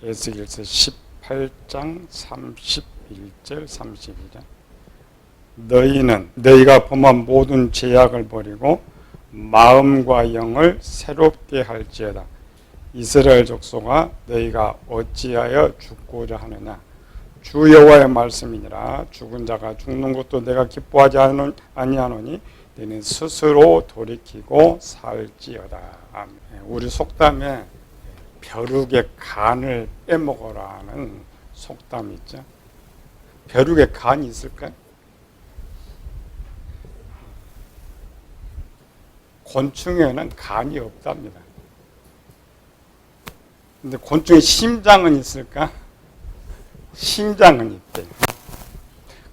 에스겔서 18장 31절 32절. 너희가 범한 모든 죄악을 버리고 마음과 영을 새롭게 할지어다. 이스라엘 족속아, 너희가 어찌하여 죽고자 하느냐. 주 여호와의 말씀이니라. 죽은 자가 죽는 것도 내가 기뻐하지 아니하노니 너희는 스스로 돌이키고 살지어다. 아멘. 우리 속담에 벼룩의 간을 빼먹어라 하는 속담이 있죠. 벼룩의 간이 있을까요? 곤충에는 간이 없답니다. 근데 곤충의 심장은 있을까? 심장은 있대.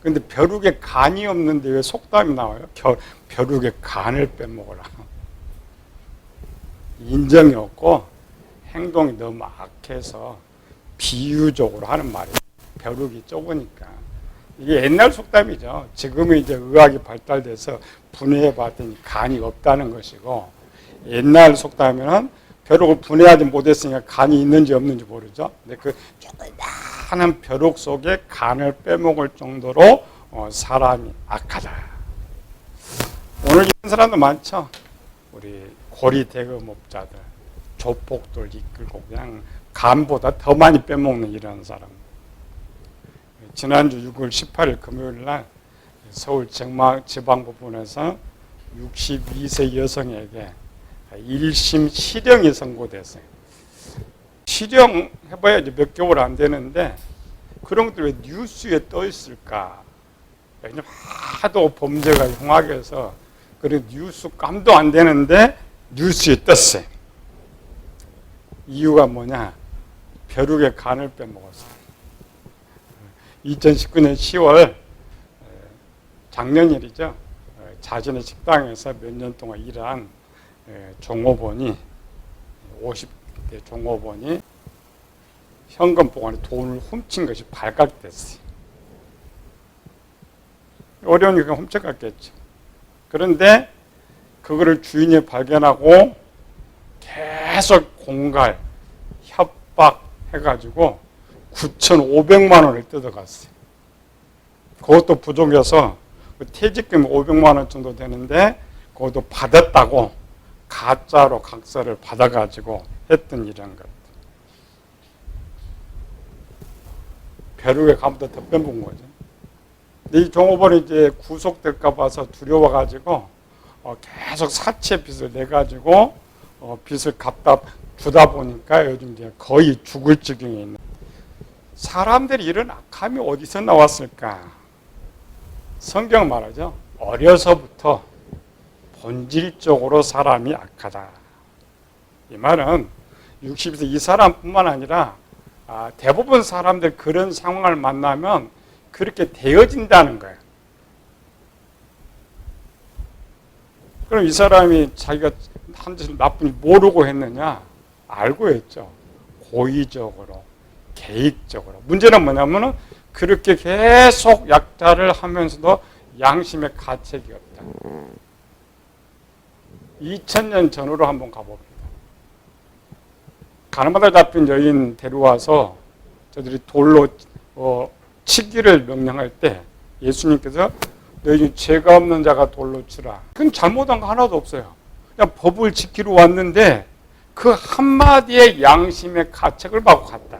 근데 벼룩에 간이 없는데 왜 속담이 나와요? 벼룩에 간을 빼먹어라. 인정이 없고 행동이 너무 악해서 비유적으로 하는 말이에요. 벼룩이 좁으니까. 이게 옛날 속담이죠. 지금은 이제 의학이 발달돼서 분해해 봤더니 간이 없다는 것이고, 옛날 속담에는 벼룩을 분해하지 못했으니까 간이 있는지 없는지 모르죠. 근데 그 조그마한 벼룩 속에 간을 빼먹을 정도로 사람이 악하다. 오늘 이런 사람도 많죠. 우리 고리 대금업자들, 조폭들 이끌고 그냥 간보다 더 많이 빼먹는 이런 사람. 지난주 6월 18일 금요일 날 서울 지방법원에서 62세 여성에게 1심 실형이 선고됐어요. 실형 해봐야 이제 몇 개월 안 되는데 그런 것들이 왜 뉴스에 떠 있을까? 왜냐면 하도 범죄가 흉악해서 그런 뉴스 감도 안 되는데 뉴스에 떴어요. 이유가 뭐냐? 벼룩의 간을 빼먹었어요. 2019년 10월 작년일이죠. 자신의 식당에서 몇 년 동안 일한 종업원이 50대 종업원이 현금 보관에 돈을 훔친 것이 발각됐어요. 어려우니까 훔쳐갔겠죠. 그런데 그거를 주인이 발견하고 계속 공갈, 협박해가지고 9,500만 원을 뜯어갔어요. 그것도 부족해서 퇴직금이 500만 원 정도 되는데 그것도 받았다고 가짜로 각서를 받아가지고 했던 이런 것. 벼룩에 가보다 더 빼먹은 거죠. 근데 이 종업원이 이제 구속될까 봐서 두려워가지고 계속 사채 빚을 내가지고 빚을 갚다 주다 보니까 요즘 이제 거의 죽을 지경에 있는. 사람들이 이런 악함이 어디서 나왔을까? 성경 말하죠. 어려서부터 본질적으로 사람이 악하다. 이 말은 60세 이 사람뿐만 아니라 대부분 사람들 그런 상황을 만나면 그렇게 되어진다는 거예요. 그럼 이 사람이 자기가 한 짓을 나쁜지 모르고 했느냐? 알고 했죠. 고의적으로, 계획적으로. 문제는 뭐냐면은 그렇게 계속 약탈을 하면서도 양심의 가책이 없다. 2000년 전으로 한번 가봅니다. 가나마다 잡힌 여인 데려와서 저들이 돌로 치기를 명령할 때 예수님께서 너희 죄가 없는 자가 돌로 치라. 그건 잘못한 거 하나도 없어요. 그냥 법을 지키러 왔는데 그 한마디의 양심의 가책을 받고 갔다.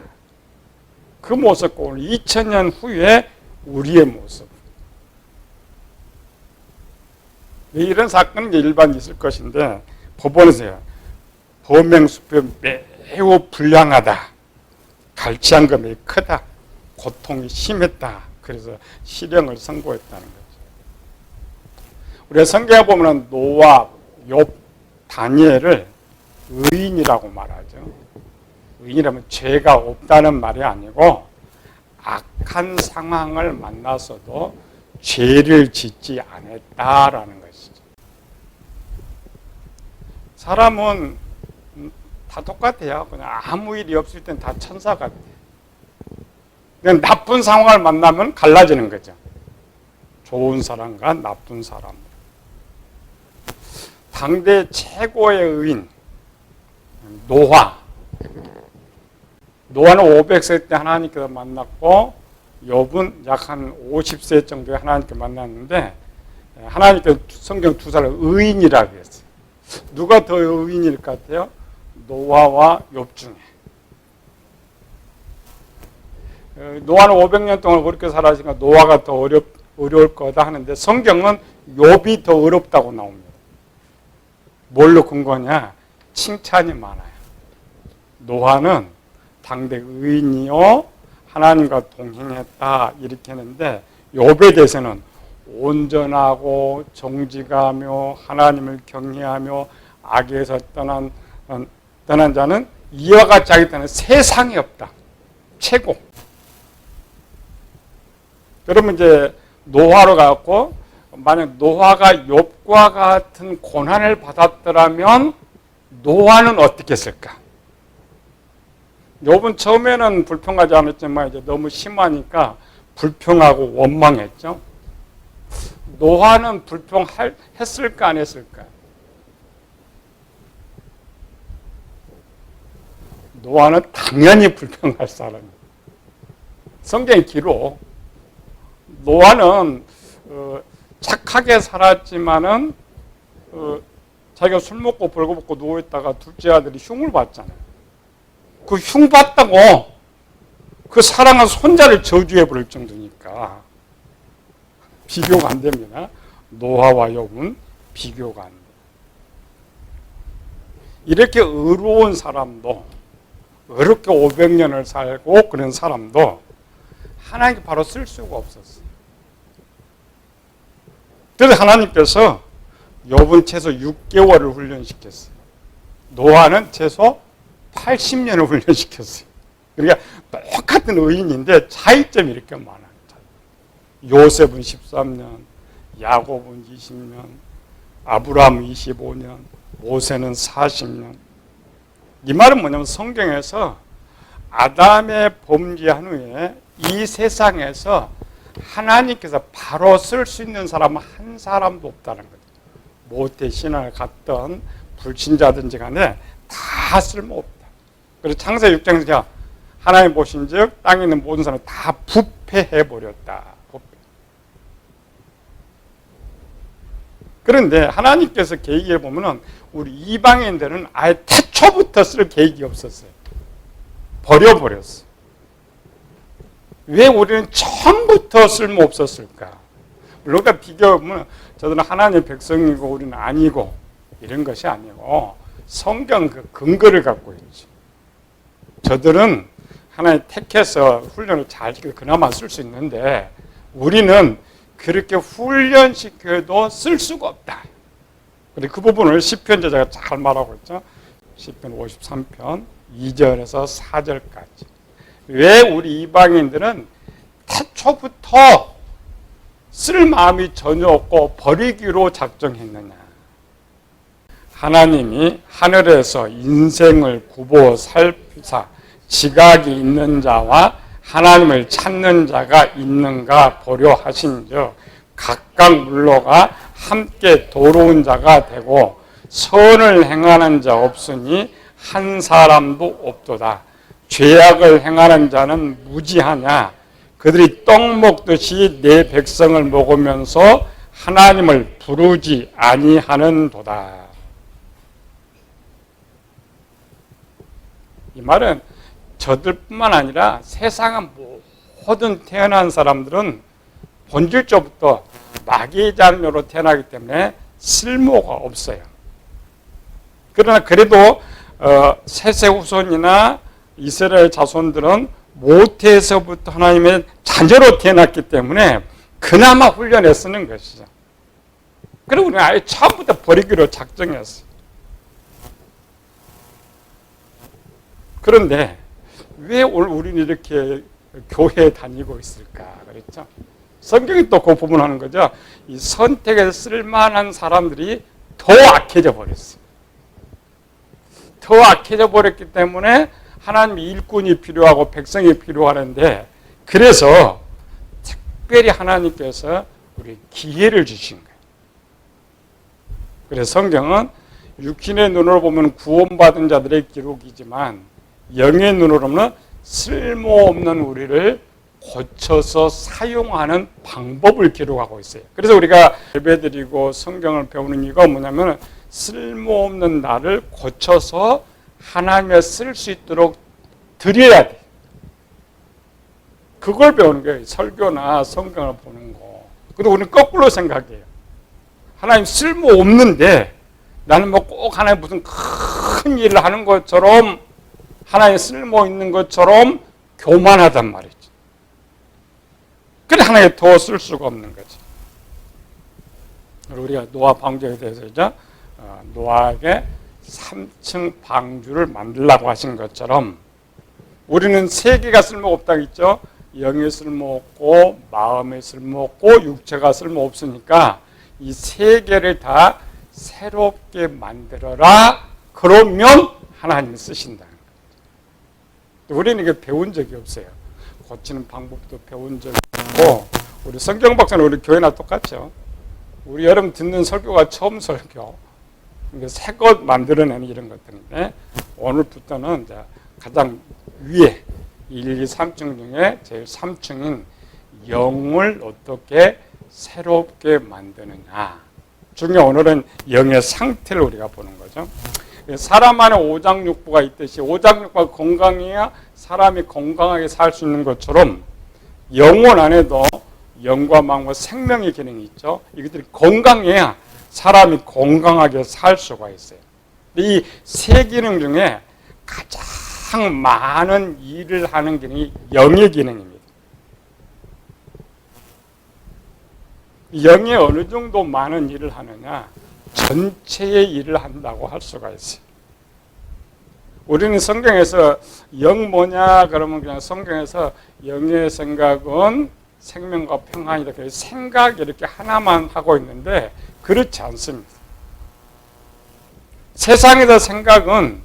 그 모습과 오늘 2000년 후에 우리의 모습. 이런 사건은 일반 있을 것인데 법원에서요. 범행수법이 매우 불량하다. 갈취한 금액이 크다. 고통이 심했다. 그래서 실형을 선고했다는 거죠. 우리가 성경에 보면 노아, 욥, 다니엘을 의인이라고 말하죠. 의인이라면 죄가 없다는 말이 아니고 악한 상황을 만나서도 죄를 짓지 않았다라는 것이죠. 사람은 다 똑같아요. 그냥 아무 일이 없을 땐 다 천사 같아요. 그냥 나쁜 상황을 만나면 갈라지는 거죠. 좋은 사람과 나쁜 사람. 당대 최고의 의인 노아. 노아는 500세 때 하나님께서 만났고 욥은 약 한 50세 정도에 하나님께 만났는데 하나님께서 성경 두 사람을 의인이라고 했어요. 누가 더 의인일 것 같아요? 노아와 욥 중에. 노아는 500년 동안 그렇게 살았으니까 노아가 더 어려울 거다 하는데 성경은 욥이 더 어렵다고 나옵니다. 뭘로 근거냐? 칭찬이 많아요. 노아는 당대 의인이요 하나님과 동행했다 이렇게 했는데 욥에 대해서는 온전하고 정직하며 하나님을 경외하며 악에서 떠난 자는 이와 같이 하겠다는 세상에 없다. 최고. 그러면 이제 노아로 가고 만약 노아가 욥과 같은 고난을 받았더라면 노아는 어떻게 했을까? 욥은 처음에는 불평하지 않았지만 이제 너무 심하니까 불평하고 원망했죠. 노아는 불평했을까 안 했을까? 노아는 당연히 불평할 사람이에요. 성경의 기록. 노아는 착하게 살았지만은 자기가 술 먹고 벌거벗고 누워있다가 둘째 아들이 흉을 봤잖아요. 그 흉 봤다고 그 사랑한 손자를 저주해 버릴 정도니까 비교가 안 됩니다. 노아와 욥은 비교가 안 돼요. 이렇게 의로운 사람도 어렵게 500년을 살고 그런 사람도 하나님께 바로 쓸 수가 없었어요. 그래서 하나님께서 욥은 최소 6개월을 훈련시켰어요. 노아는 최소 80년을 훈련시켰어요. 그러니까 똑같은 의인인데 차이점이 이렇게 많아요. 요셉은 13년, 야곱은 20년, 아브라함은 25년, 모세는 40년. 이 말은 뭐냐면 성경에서 아담의 범죄한 후에 이 세상에서 하나님께서 바로 쓸 수 있는 사람은 한 사람도 없다는 거죠. 모태 신앙을 갔던 불신자든지 간에 다 쓸모없다. 그래서 창세기 6장에서 하나님 보신 즉 땅에 있는 모든 사람을 다 부패해버렸다. 그런데 하나님께서 계획에 보면은 우리 이방인들은 아예 태초부터 쓸 계획이 없었어요. 버려버렸어. 왜 우리는 처음부터 쓸모없었을까? 물론 비교하면 저들은 하나님의 백성이고 우리는 아니고 이런 것이 아니고 성경 그 근거를 갖고 있지. 저들은 하나님 택해서 훈련을 잘 시켜서 그나마 쓸 수 있는데 우리는 그렇게 훈련시켜도 쓸 수가 없다. 근데 그 부분을 시편 저자가 잘 말하고 있죠. 시편 53편 2절에서 4절까지. 왜 우리 이방인들은 태초부터 쓸 마음이 전혀 없고 버리기로 작정했느냐. 하나님이 하늘에서 인생을 굽어 살피사 지각이 있는 자와 하나님을 찾는 자가 있는가 보려 하신즉 각각 물러가 함께 도로운 자가 되고 선을 행하는 자 없으니 한 사람도 없도다. 죄악을 행하는 자는 무지하냐. 그들이 떡 먹듯이 내 백성을 먹으면서 하나님을 부르지 아니하는도다. 이 말은 저들뿐만 아니라 세상의 모든 태어난 사람들은 본질적부터 마귀의 자녀로 태어나기 때문에 쓸모가 없어요. 그러나 그래도 셋의 후손이나 이스라엘 자손들은 모태에서부터 하나님의 자녀로 태어났기 때문에 그나마 훈련해 쓰는 것이죠. 그리고 우리는 아예 처음부터 버리기로 작정했어요. 그런데 왜 우리는 이렇게 교회에 다니고 있을까? 그랬죠. 성경이 또 그 부분 하는 거죠. 이 선택에 쓸만한 사람들이 더 악해져 버렸어요. 더 악해져 버렸기 때문에 하나님의 일꾼이 필요하고 백성이 필요하는데 그래서 특별히 하나님께서 우리 기회를 주신 거예요. 그래서 성경은 육신의 눈으로 보면 구원받은 자들의 기록이지만 영의 눈으로 보면 쓸모없는 우리를 고쳐서 사용하는 방법을 기록하고 있어요. 그래서 우리가 예배드리고 성경을 배우는 이유가 뭐냐면 쓸모없는 나를 고쳐서 하나님의 쓸 수 있도록 드려야 돼. 그걸 배우는 거예요. 설교나 성경을 보는 거. 그리고 우리는 거꾸로 생각해요. 하나님 쓸모없는데 나는 뭐 꼭 하나님 무슨 큰 일을 하는 것처럼 하나님 쓸모 있는 것처럼 교만하단 말이죠. 그래 하나님 더 쓸 수가 없는 거죠. 우리가 노아 방주에 대해서 이제 노아에게 3층 방주를 만들라고 하신 것처럼 우리는 세 개가 쓸모없다고 했죠. 영이 쓸모없고 마음이 쓸모없고 육체가 쓸모없으니까 이 세 개를 다 새롭게 만들어라. 그러면 하나님이 쓰신다는 거예요. 우리는 이게 배운 적이 없어요. 고치는 방법도 배운 적이 없고 우리 성경 박사는 우리 교회나 똑같죠. 우리 여러분 듣는 설교가 처음 설교. 새 것 만들어내는 이런 것들인데 오늘부터는 이제 가장 위에 1, 2, 3층 중에 제일 3층인 영을 어떻게 새롭게 만드느냐. 중에 오늘은 영의 상태를 우리가 보는 거죠. 사람 안에 오장육부가 있듯이 오장육부가 건강해야 사람이 건강하게 살 수 있는 것처럼 영혼 안에도 영과 마음과 생명의 기능이 있죠. 이것들이 건강해야 사람이 건강하게 살 수가 있어요. 이 세 기능 중에 가장 많은 일을 하는 기능이 영의 기능입니다. 영이 어느 정도 많은 일을 하느냐? 전체의 일을 한다고 할 수가 있어요. 우리는 성경에서 영 뭐냐? 그러면 그냥 성경에서 영의 생각은 생명과 평안이다. 생각 이렇게 하나만 하고 있는데 그렇지 않습니다. 세상에서 생각은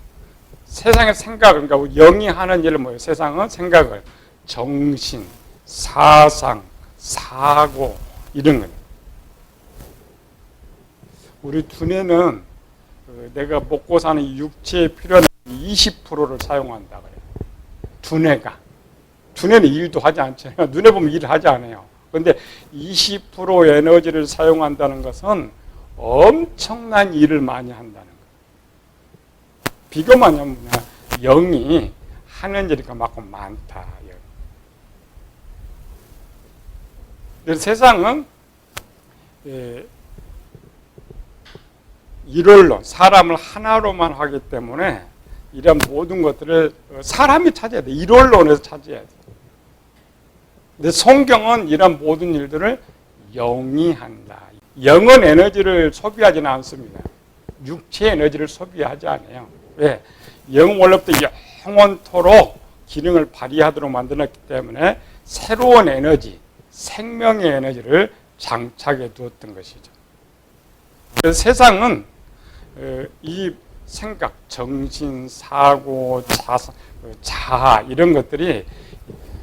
세상의 생각, 그러니까 영이 하는 일을 뭐예요? 세상은 생각을 정신, 사상, 사고 이런 거예요. 우리 두뇌는 내가 먹고 사는 육체에 필요한 20%를 사용한다 그래요. 두뇌는 일도 하지 않잖아요. 눈에 보면 일을 하지 않아요. 그런데 20% 에너지를 사용한다는 것은 엄청난 일을 많이 한다는 거예요. 비교만 하면 영이 하는 일이 그만큼 많다. 그래서 세상은 일월론, 사람을 하나로만 하기 때문에 이런 모든 것들을 사람이 찾아야 돼. 일월론에서 찾아야 돼. 근데 성경은 이런 모든 일들을 영이 한다. 영은 에너지를 소비하지는 않습니다. 육체 에너지를 소비하지 않아요. 왜? 영은 원래부터 영원토록 기능을 발휘하도록 만들었기 때문에 새로운 에너지, 생명의 에너지를 장착해 두었던 것이죠. 그래서 세상은 이 생각, 정신, 사고, 자아 이런 것들이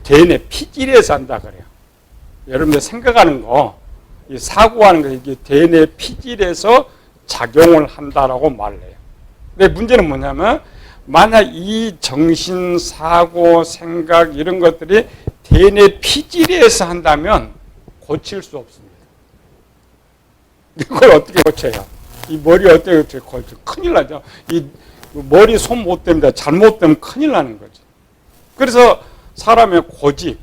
대뇌 피질에서 한다 그래요. 여러분들 생각하는 거, 이 사고하는 거 이게 대뇌 피질에서 작용을 한다라고 말을 해요. 근데 문제는 뭐냐면 만약 이 정신, 사고, 생각 이런 것들이 대뇌 피질에서 한다면 고칠 수 없습니다. 이걸 어떻게 고쳐요? 이 머리 어떻게 고쳐요? 큰일 나죠. 이 머리 손 못 댑니다. 잘못되면 큰일 나는 거죠. 그래서 사람의 고집,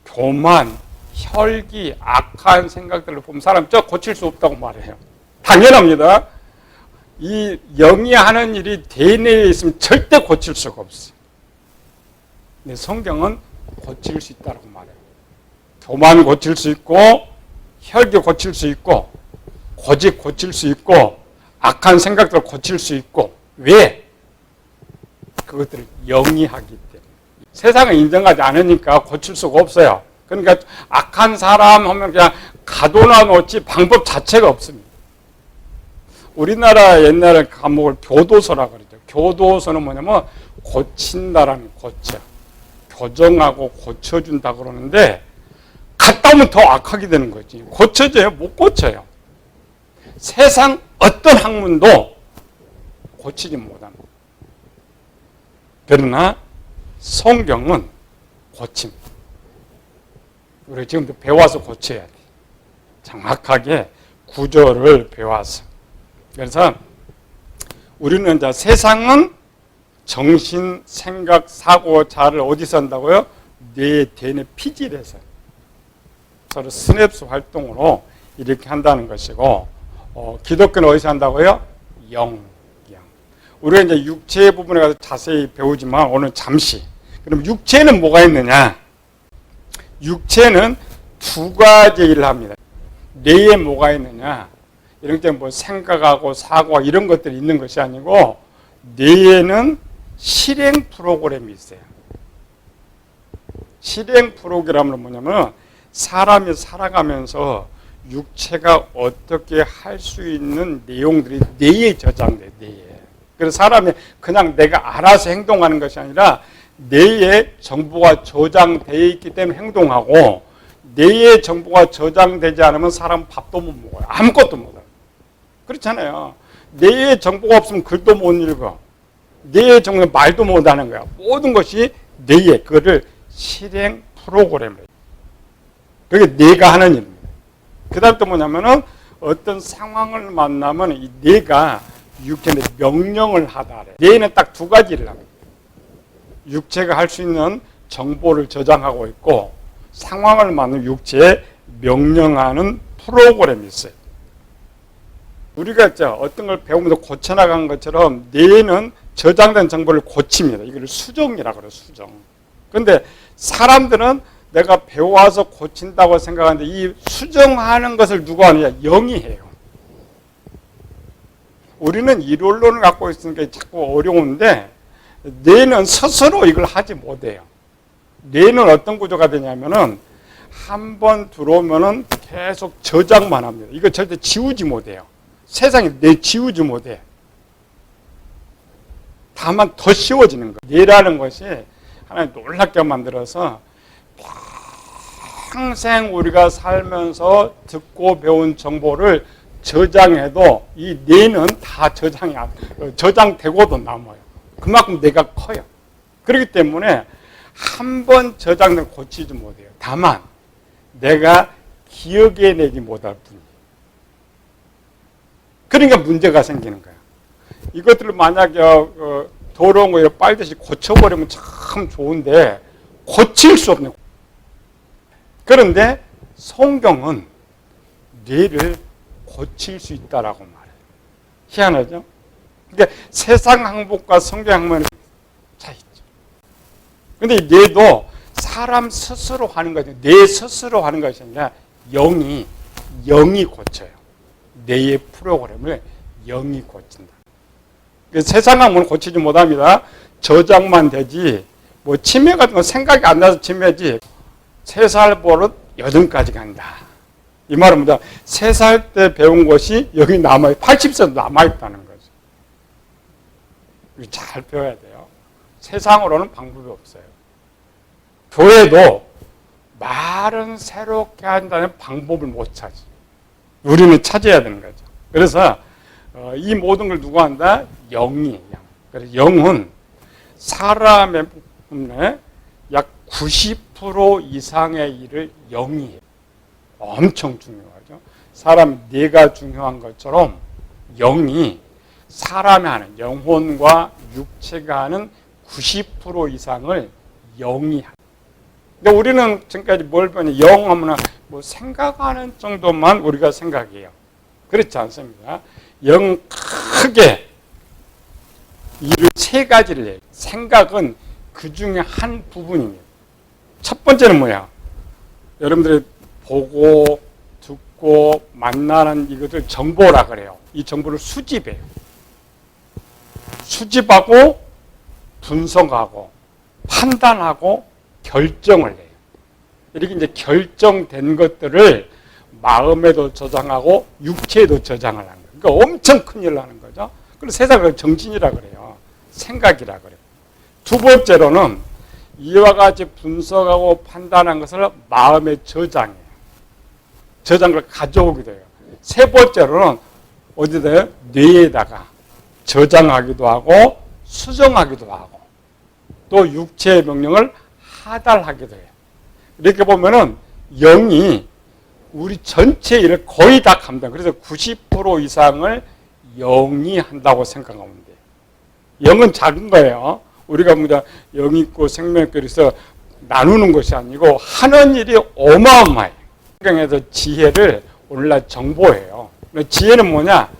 교만, 혈기, 악한 생각들을 보면 사람이 저 고칠 수 없다고 말해요. 당연합니다. 이 영이 하는 일이 대뇌에 있으면 절대 고칠 수가 없어요. 근데 성경은 고칠 수 있다고 말해요. 교만 고칠 수 있고, 혈기 고칠 수 있고, 고집 고칠 수 있고, 악한 생각들 고칠 수 있고. 왜? 그것들을 영이 하기 때문에. 세상을 인정하지 않으니까 고칠 수가 없어요. 그러니까 악한 사람 하면 그냥 가둬놔 놓지 방법 자체가 없습니다. 우리나라 옛날에 과목을 교도소라고 그러죠. 교도소는 뭐냐면 고친다라는 고쳐. 교정하고 고쳐준다 그러는데 갔다 오면 더 악하게 되는 거지. 고쳐져요? 못 고쳐요. 세상 어떤 학문도 고치지 못합니다. 그러나 성경은 고침. 우리 지금도 배워서 고쳐야 돼. 정확하게 구조를 배워서. 그래서 우리는 이제 세상은 정신, 생각, 사고, 자를 어디서 한다고요? 뇌, 대뇌 피질에서. 서로 스냅스 활동으로 이렇게 한다는 것이고, 기독교는 어디서 한다고요? 영. 우리가 이제 육체 부분에 가서 자세히 배우지만 오늘 잠시. 그럼 육체는 뭐가 있느냐? 육체는 두 가지 일을 합니다. 뇌에 뭐가 있느냐? 이런 게 뭐 생각하고 사고와 이런 것들이 있는 것이 아니고 뇌에는 실행 프로그램이 있어요. 실행 프로그램은 뭐냐면 사람이 살아가면서 육체가 어떻게 할 수 있는 내용들이 뇌에 저장돼요. 뇌에. 그래서 사람이 그냥 내가 알아서 행동하는 것이 아니라 뇌에 정보가 저장되어 있기 때문에 행동하고 뇌에 정보가 저장되지 않으면 사람은 밥도 못 먹어요. 아무것도 못해요. 그렇잖아요. 뇌에 정보가 없으면 글도 못 읽어. 뇌에 정보는 말도 못하는 거야. 모든 것이 뇌에 그거를 실행 프로그램을 해요. 그게 뇌가 하는 일입니다. 그 다음 또 뭐냐면은 어떤 상황을 만나면 이 뇌가 육체에 명령을 하다래. 뇌는 딱 두 가지를 합니다. 육체가 할 수 있는 정보를 저장하고 있고 상황을 만나면 육체에 명령하는 프로그램이 있어요. 우리가 어떤 걸 배우면서 고쳐나간 것처럼 뇌는 저장된 정보를 고칩니다. 이걸 수정이라고 그래요. 수정. 그런데 사람들은 내가 배워와서 고친다고 생각하는데 이 수정하는 것을 누가 하느냐? 영이 해요. 우리는 이론론을 갖고 있으니까 자꾸 어려운데 뇌는 스스로 이걸 하지 못해요. 뇌는 어떤 구조가 되냐면은 한 번 들어오면은 계속 저장만 합니다. 이거 절대 지우지 못해요. 세상에 뇌 지우지 못해. 다만 더 쉬워지는 거예요. 뇌라는 것이 하나님 놀랍게 만들어서 평생 우리가 살면서 듣고 배운 정보를 저장해도 이 뇌는 다 저장되고도 남아요. 그만큼 뇌가 커요. 그렇기 때문에 한 번 저장된 고치지 못해요. 다만 내가 기억해내지 못할 뿐이에요. 그러니까 문제가 생기는 거야. 이것들을 만약에 더러운 거 빨듯이 고쳐버리면 참 좋은데 고칠 수 없는. 그런데 성경은 뇌를 고칠 수 있다라고 말해요. 희한하죠? 그러니까 세상 항목과 성경 항목은 차이죠. 그런데 뇌도 사람 스스로 하는 거죠. 뇌 스스로 하는 것이 아니라 영이 고쳐요. 뇌의 프로그램을 영이 고친다. 세상 항목은 고치지 못합니다. 저장만 되지 뭐 치매 같은 거 생각이 안 나서 치매지 3살 버릇 8까지 간다. 이 말은 뭐다? 3살 때 배운 것이 여기 남아요. 80세도 남아있다는 거죠. 이거 잘 배워야 돼요. 세상으로는 방법이 없어요. 교회도 말은 새롭게 한다는 방법을 못 찾지. 우리는 찾아야 되는 거죠. 그래서 이 모든 걸 누가 한다? 영이. 그래서 영은 사람의 약 90% 이상의 일을 영이 해요. 엄청 중요하죠. 사람 뇌가 중요한 것처럼 영이 사람이 하는 영혼과 육체가 하는 90% 이상을 영이 합니다. 근데 우리는 지금까지 뭘 배우냐? 영 하면 뭐 생각하는 정도만 우리가 생각해요. 그렇지 않습니다. 영 크게 일을 3가지를 해요. 생각은 그 중에 한 부분입니다. 첫 번째는 뭐야? 여러분들이 보고 듣고 만나는 이것을 정보라 그래요. 이 정보를 수집해요. 수집하고 분석하고 판단하고 결정을 해요. 이렇게 이제 결정된 것들을 마음에도 저장하고 육체에도 저장을 하는 거예요. 그러니까 엄청 큰 일을 하는 거죠. 그래서 세상을 정신이라 그래요. 생각이라 그래요. 두 번째로는 이와 같이 분석하고 판단한 것을 마음에 저장해요. 저장을 가져오게 돼요. 세 번째로는 어디다 뇌에다가 저장하기도 하고 수정하기도 하고 또 육체의 명령을 하달하기도 해요. 이렇게 보면은 영이 우리 전체 일을 거의 다 감당. 그래서 90% 이상을 영이 한다고 생각하면 돼요. 영은 작은 거예요. 우리가 뭐냐 영이 있고 생명 있고 그래서 나누는 것이 아니고 하는 일이 어마어마해요. 성경에서 지혜를 오늘날 정보예요. 지혜는 뭐냐?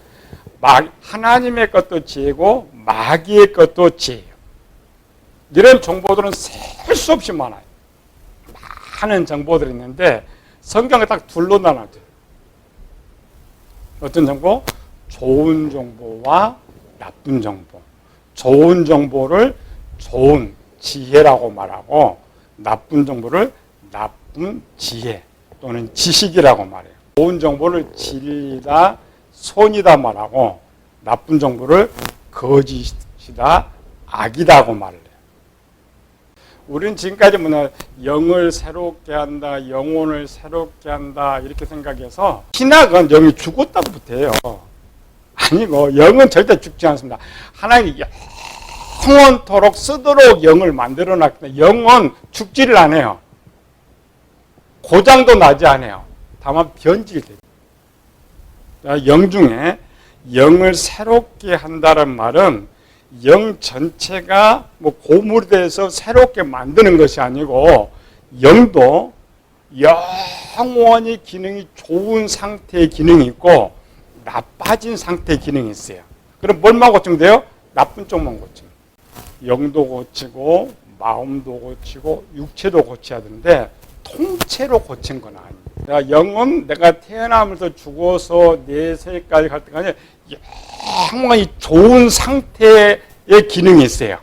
하나님의 것도 지혜고 마귀의 것도 지혜예요. 이런 정보들은 셀 수 없이 많아요. 많은 정보들이 있는데 성경에 딱 둘로 나눠져요. 어떤 정보? 좋은 정보와 나쁜 정보. 좋은 정보를 좋은 지혜라고 말하고 나쁜 정보를 나쁜 지혜 또는 지식이라고 말해요. 좋은 정보를 진리다, 선이다 말하고 나쁜 정보를 거짓이다, 악이다고 말을 해요. 우리는 지금까지 뭐냐 영을 새롭게 한다, 영혼을 새롭게 한다 이렇게 생각해서 신학은 영이 죽었다고부터 해요. 아니고 영은 절대 죽지 않습니다. 하나님이 영원토록 쓰도록 영을 만들어놨기 때문에 영은 죽지를 않아요. 고장도 나지 않아요. 다만 변질돼요. 영 중에 영을 새롭게 한다는 말은 영 전체가 뭐 고물이 돼서 새롭게 만드는 것이 아니고 영도 영원히 기능이 좋은 상태의 기능이 있고 나빠진 상태의 기능이 있어요. 그럼 뭘만 고치면 돼요? 나쁜 쪽만 고치면. 영도 고치고 마음도 고치고 육체도 고쳐야 되는데 통째로 고친 건 아니에요. 영은 내가 태어나면서 죽어서 내세까지 갈 때까지 영원히 좋은 상태의 기능이 있어요.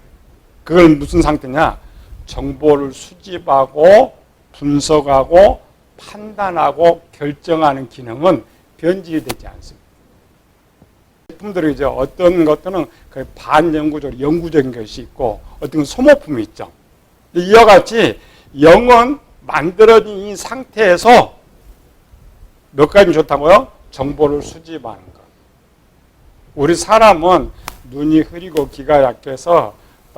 그건 무슨 상태냐? 정보를 수집하고 분석하고 판단하고 결정하는 기능은 변질이 되지 않습니다. 제품들이 이제 어떤 것들은 거의 반영구적, 영구적인 것이 있고 어떤 건 소모품이 있죠. 이와 같이 영은 만들어진 이 상태에서 몇 가지 좋다고요? 정보를 수집하는 것. 우리 사람은 눈이 흐리고 귀가 약해서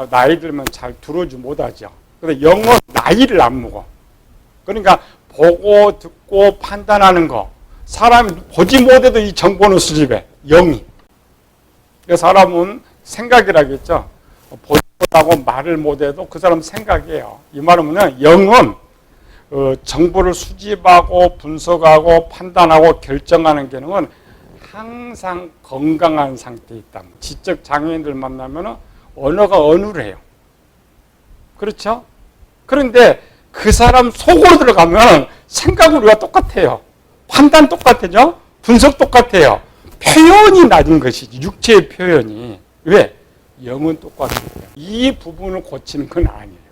나이 들면 잘 들어오지 못하죠. 근데 영은 나이를 안 먹어. 그러니까 보고 듣고 판단하는 거. 사람이 보지 못해도 이 정보는 수집해. 영이. 그래서 사람은 생각이라겠죠. 보지 못하고 말을 못해도 그 사람 생각이에요. 이 말은 뭐냐? 영은 정보를 수집하고 분석하고 판단하고 결정하는 기능은 항상 건강한 상태에 있다. 지적 장애인들 만나면 언어가 어눌해요. 그렇죠? 그런데 그 사람 속으로 들어가면 생각은 우리가 똑같아요. 판단 똑같아요. 분석 똑같아요. 표현이 낮은 것이지, 육체의 표현이. 왜? 영은 똑같아요. 이 부분을 고치는 건 아니에요.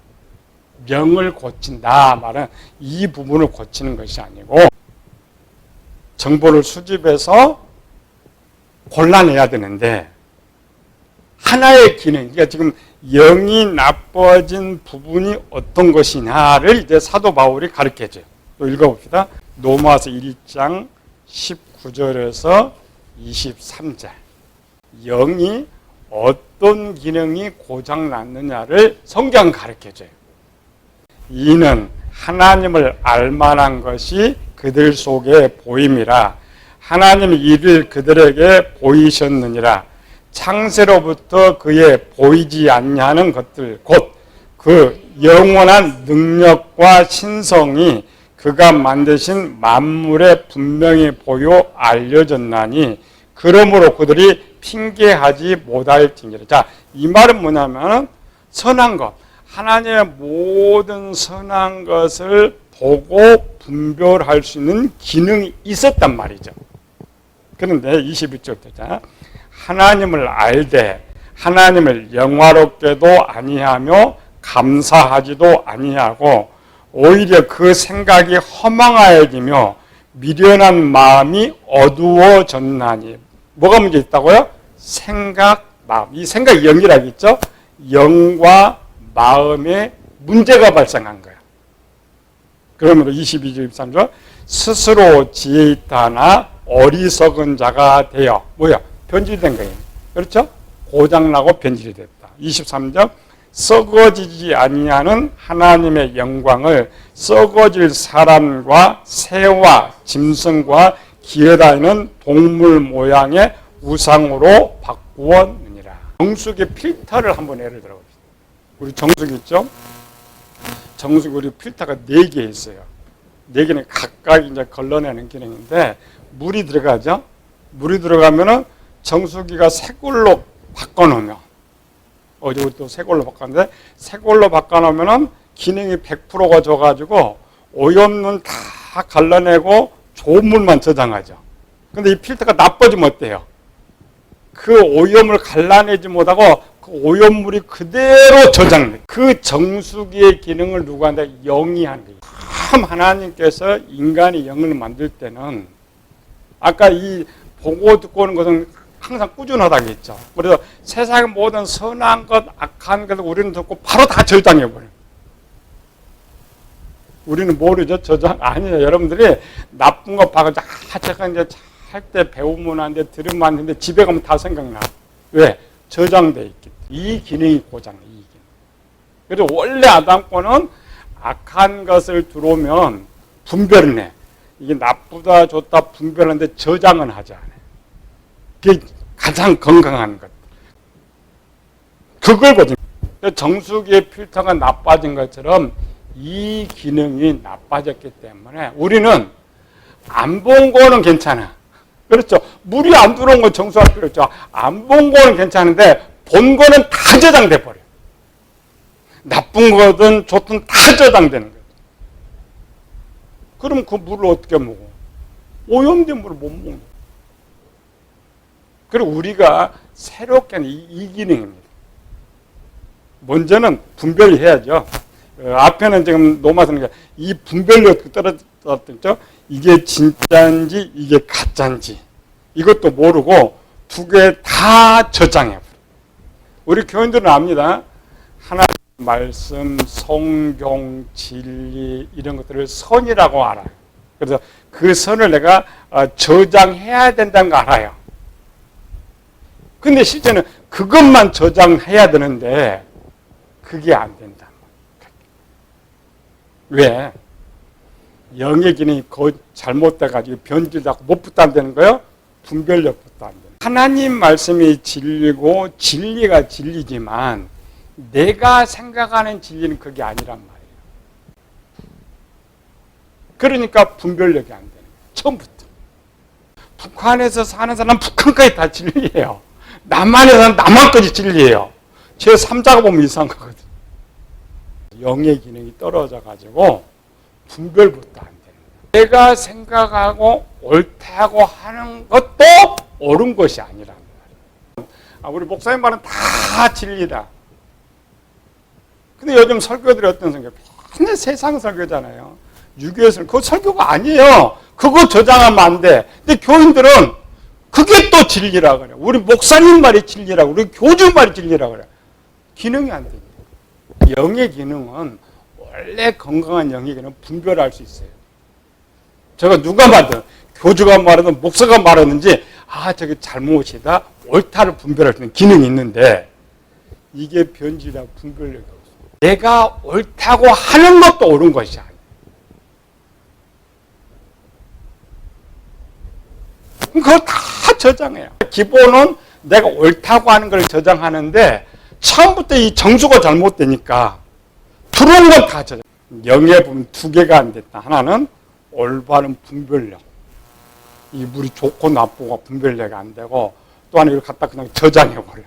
영을 고친다 말은 이 부분을 고치는 것이 아니고 정보를 수집해서 골라내야 되는데 하나의 기능, 그러니까 지금 영이 나빠진 부분이 어떤 것이냐를 이제 사도 바울이 가르쳐줘요. 또 읽어봅시다. 로마서 1장 19절에서 23절. 영이 어떤 기능이 고장났느냐를 성경 가르쳐줘요. 이는 하나님을 알만한 것이 그들 속에 보임이라. 하나님이 이를 그들에게 보이셨느니라. 창세로부터 그의 보이지 않냐는 것들 곧 그 영원한 능력과 신성이 그가 만드신 만물에 분명히 보여 알려졌나니 그러므로 그들이 핑계하지 못할지니라. 자, 이 말은 뭐냐면 선한 것, 하나님의 모든 선한 것을 보고 분별할 수 있는 기능이 있었단 말이죠. 그런데 21절부터 하나님을 알되 하나님을 영화롭게도 아니하며 감사하지도 아니하고 오히려 그 생각이 허망하여지며 미련한 마음이 어두워졌나니. 뭐가 문제 있다고요? 생각, 마음. 이 생각이 영이라고 있죠? 영과 마음에 문제가 발생한 거야. 그러므로 22절 23절 스스로 지혜 있다나 어리석은 자가 되어 뭐야? 변질된 거예요. 그렇죠? 고장나고 변질이 됐다. 23절 썩어지지 아니하는 하나님의 영광을 썩어질 사람과 새와 짐승과 기어다니는 동물 모양의 우상으로 바꾸었느니라. 정수기 필터를 한번 예를 들어봅시다. 우리 정수기 있죠? 정수기 우리 필터가 4개 있어요. 4개는 각각 이제 걸러내는 기능인데 물이 들어가죠? 물이 들어가면은 정수기가 새 걸로 바꿔놓으면 어제 또 새 걸로 바꿨는데 새 걸로 바꿔놓으면은 기능이 100%가 줘가지고 오염물 다 갈라내고 좋은 물만 저장하죠. 근데 이 필터가 나빠지면 어때요? 그 오염을 갈라내지 못하고 그 오염물이 그대로 저장돼. 그 정수기의 기능을 누가 한다? 영이 하는 거예요. 참 하나님께서 인간이 영을 만들 때는 아까 이 보고 듣고 오는 것은 항상 꾸준하다고 했죠. 그래서 세상의 모든 선한 것, 악한 것 우리는 듣고 바로 다 저장해버려요. 우리는 모르죠. 저장 아니에요. 여러분들이 나쁜 거 봐가지고 제가 이제 할 때 배우면 안 돼, 들으면 안 되는데 집에 가면 다 생각나. 왜? 저장돼 있기 때문에. 이 기능이 고장나. 이 기능. 그래서 원래 아담권은 악한 것을 들어오면 분별을 해. 이게 나쁘다 좋다 분별하는데 저장은 하지 않아요. 그게 가장 건강한 것. 그걸 보지. 정수기의 필터가 나빠진 것처럼 이 기능이 나빠졌기 때문에 우리는 안 본 거는 괜찮아. 그렇죠. 물이 안 들어온 건 정수할 필요 없죠. 안 본 거는 괜찮은데 본 거는 다 저장돼 버려. 나쁜 거든 좋든 다 저장되는 거예요. 그럼 그 물을 어떻게 먹어? 오염된 물을 못 먹는 거예요. 그리고 우리가 새롭게 하는 이 기능입니다. 먼저는 분별해야죠. 앞에는 지금 노마서는 이 분별력 떨어졌죠. 이게 진짜인지 이게 가짜인지 이것도 모르고 두 개 다 저장해버려요. 우리 교인들은 압니다. 하나님 말씀, 성경, 진리 이런 것들을 선이라고 알아요. 그래서 그 선을 내가 저장해야 된다는 거 알아요. 근데 실제는 그것만 저장해야 되는데 그게 안 된다. 왜? 영의 기능이 잘못돼가지고 변질되고 무엇부터 안 되는 거예요? 분별력부터 안 되는 거예요. 하나님 말씀이 진리고 진리가 진리지만 내가 생각하는 진리는 그게 아니란 말이에요. 그러니까 분별력이 안 되는 거예요. 처음부터. 북한에서 사는 사람은 북한까지 다 진리예요. 남한에서 사는 남한까지 진리예요. 제 3자가 보면 이상한 거거든요. 영의 기능이 떨어져가지고 분별부터 안 되는 거예요. 내가 생각하고 옳다고 하는 것도 옳은 것이 아니란 말이에요. 우리 목사님 말은 다 진리다. 근데 요즘 설교들이 어떤 설교? 맨날 세상 설교잖아요. 유교에서는 그거 설교가 아니에요. 그거 저장하면 안 돼. 근데 교인들은 그게 또 진리라고 그래요. 우리 목사님 말이 진리라고, 우리 교주 말이 진리라고 그래요. 기능이 안 됩니다. 영의 기능은 원래 건강한 영의 기능은 분별할 수 있어요. 제가 누가 말든 교주가 말하든 목사가 말하든지 저게 잘못이다 옳다를 분별할 수 있는 기능이 있는데 이게 변질하고 분별력이 없어요. 내가 옳다고 하는 것도 옳은 것이 아니에요. 그걸 다 저장해요. 기본은 내가 옳다고 하는 걸 저장하는데 처음부터 이 정수가 잘못되니까 들어온 건 다 저장. 영에 보면 두 개가 안 됐다. 하나는 올바른 분별력. 이 물이 좋고 나쁘고 분별력이 안 되고 또 하나 이걸 갖다 그냥 저장해버려.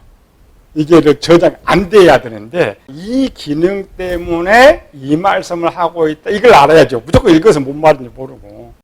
이게 저장 안 돼야 되는데 이 기능 때문에 이 말씀을 하고 있다. 이걸 알아야죠. 무조건 읽어서 뭔 말인지 모르고.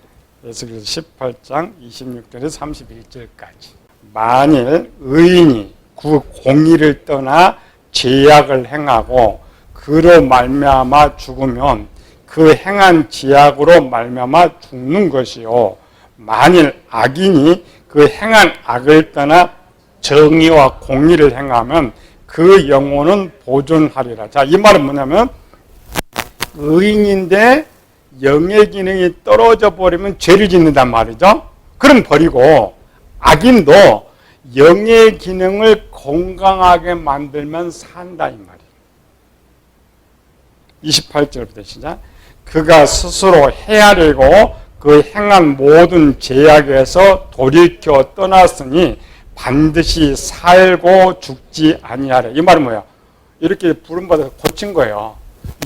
예수께서 18장 26절에서 31절까지. 만일 의인이 그 공의를 떠나 죄악을 행하고 그로 말미암아 죽으면 그 행한 죄악으로 말미암아 죽는 것이요. 만일 악인이 그 행한 악을 떠나 정의와 공의를 행하면 그 영혼은 보존하리라. 자, 이 말은 뭐냐면 의인인데 영의 기능이 떨어져 버리면 죄를 짓는단 말이죠. 그럼 버리고 악인도 영의 기능을 건강하게 만들면 산다 이 말이에요. 28절부터 시작. 그가 스스로 헤아리고 그 행한 모든 죄악에서 돌이켜 떠났으니 반드시 살고 죽지 아니하라. 이 말은 뭐예요? 이렇게 부름받아서 고친 거예요.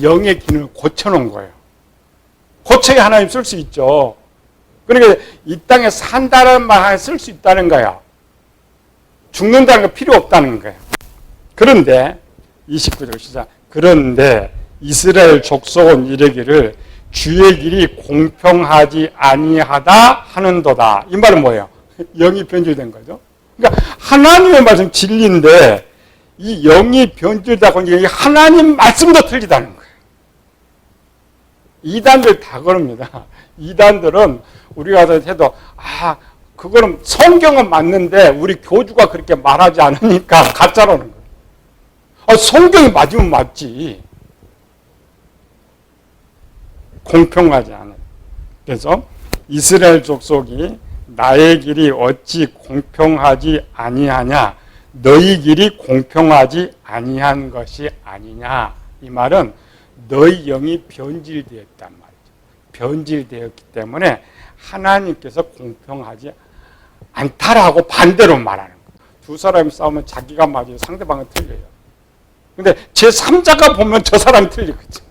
영의 기능을 고쳐놓은 거예요. 고쳐야 하나님 쓸 수 있죠. 그러니까 이 땅에 산다는 말 쓸 수 있다는 거예요. 죽는다는 거 필요 없다는 거예요. 그런데 29절 시작. 그런데 이스라엘 족속은 이르기를 주의 길이 공평하지 아니하다 하는도다. 이 말은 뭐예요? 영이 변질된 거죠. 그러니까 하나님의 말씀 진리인데 이 영이 변질되고 이게 하나님 말씀도 틀리다는 거예요. 이단들 다 그럽니다. 이단들은 우리가 해도 그거는 성경은 맞는데 우리 교주가 그렇게 말하지 않으니까 가짜라는 거예요. 성경이 맞으면 맞지. 공평하지 않아요. 그래서 이스라엘 족속이 나의 길이 어찌 공평하지 아니하냐, 너희 길이 공평하지 아니한 것이 아니냐. 이 말은 너희 영이 변질되었단 말이죠. 변질되었기 때문에 하나님께서 공평하지 않다라고 반대로 말하는 거예요. 두 사람이 싸우면 자기가 맞아요. 상대방은 틀려요. 근데 제3자가 보면 저 사람이 틀리거든요.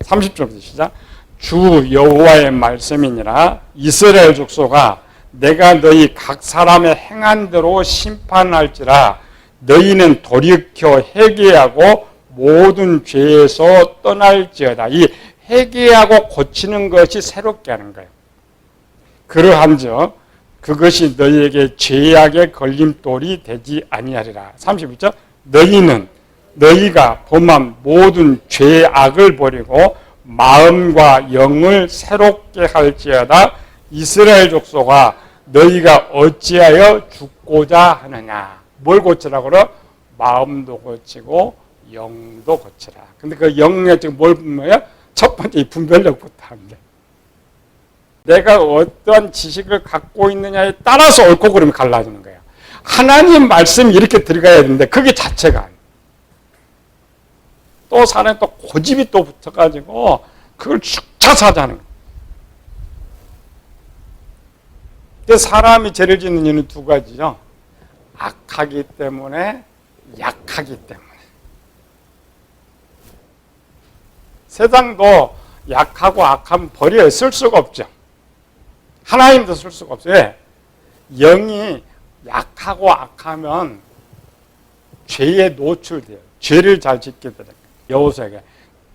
30절부터 시작. 주 여호와의 말씀이니라. 이스라엘 족속아, 내가 너희 각 사람의 행한 대로 심판할지라. 너희는 돌이켜 회개하고 모든 죄에서 떠날지어다. 이 회개하고 고치는 것이 새롭게 하는 거예요. 그러한즉 그것이 너희에게 죄악의 걸림돌이 되지 아니하리라. 31절. 너희가 범한 모든 죄악을 버리고 마음과 영을 새롭게 할지어다. 이스라엘 족속아, 너희가 어찌하여 죽고자 하느냐. 뭘 고치라고 그래? 마음도 고치고 영도 고치라. 근데 그 영에 지금 뭘 분명해요? 첫 번째 이 분별력부터 합니다. 내가 어떠한 지식을 갖고 있느냐에 따라서 옳고 그름이 갈라지는 거예요. 하나님 말씀이 이렇게 들어가야 되는데 그게 자체가 아니에요. 또 사람이 또 고집이 또 붙어가지고 그걸 축 차서 하자는 거예요. 그래서 사람이 죄를 짓는 이유는 두 가지죠. 악하기 때문에, 약하기 때문에. 세상도 약하고 악하면 버려요. 쓸 수가 없죠. 하나님도 쓸 수가 없어요. 왜? 영이 약하고 악하면 죄에 노출돼요. 죄를 잘 짓게 되니까. 여호수아에게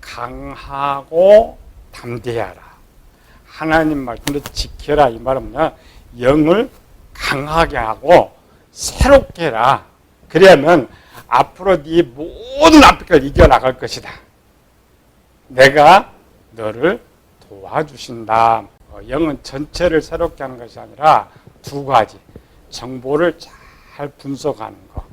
강하고 담대하라. 하나님 말씀을 지켜라. 이 말은 뭐냐? 영을 강하게 하고 새롭게 해라. 그러면 앞으로 네 모든 압박을 이겨나갈 것이다. 내가 너를 도와주신다. 영은 전체를 새롭게 하는 것이 아니라 두 가지. 정보를 잘 분석하는 것.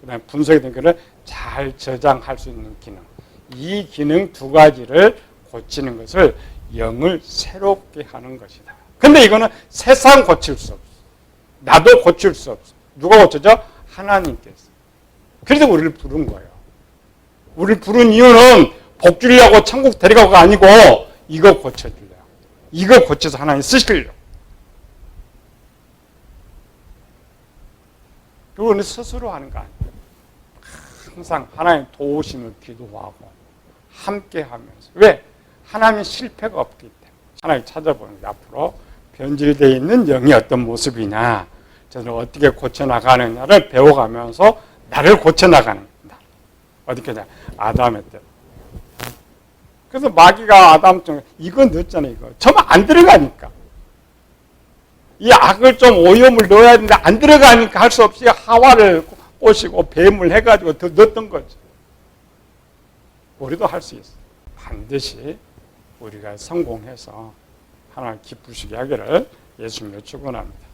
그 다음에 분석이 된 것을 잘 저장할 수 있는 기능. 이 기능 두 가지를 고치는 것을 영을 새롭게 하는 것이다. 근데 이거는 세상 고칠 수 없어. 나도 고칠 수 없어. 누가 고쳐줘? 하나님께서. 그래서 우리를 부른 거예요. 우리를 부른 이유는 복 주려고 천국 데려가고가 아니고 이거 고쳐주려고. 이거 고쳐서 하나님 쓰시려고. 그거는 스스로 하는 거 아니에요. 항상 하나님 도우심을 기도하고 함께 하면서. 왜? 하나님의 실패가 없기 때문에. 하나님 찾아보는 게 앞으로 변질되어 있는 영이 어떤 모습이냐, 저는 어떻게 고쳐나가느냐를 배워가면서 나를 고쳐나가는 겁니다. 어떻게 하냐? 아담의 때. 그래서 마귀가 아담 중 이거 넣었잖아요. 이거 정말 안 들어가니까. 이 악을 좀 오염을 넣어야 되는데 안 들어가니까 할 수 없이 하와를 꼬시고 뱀을 해가지고 더 넣었던 거죠. 우리도 할 수 있어요. 반드시 우리가 성공해서 하나님 기쁘시게 하기를 예수님으로 축원합니다.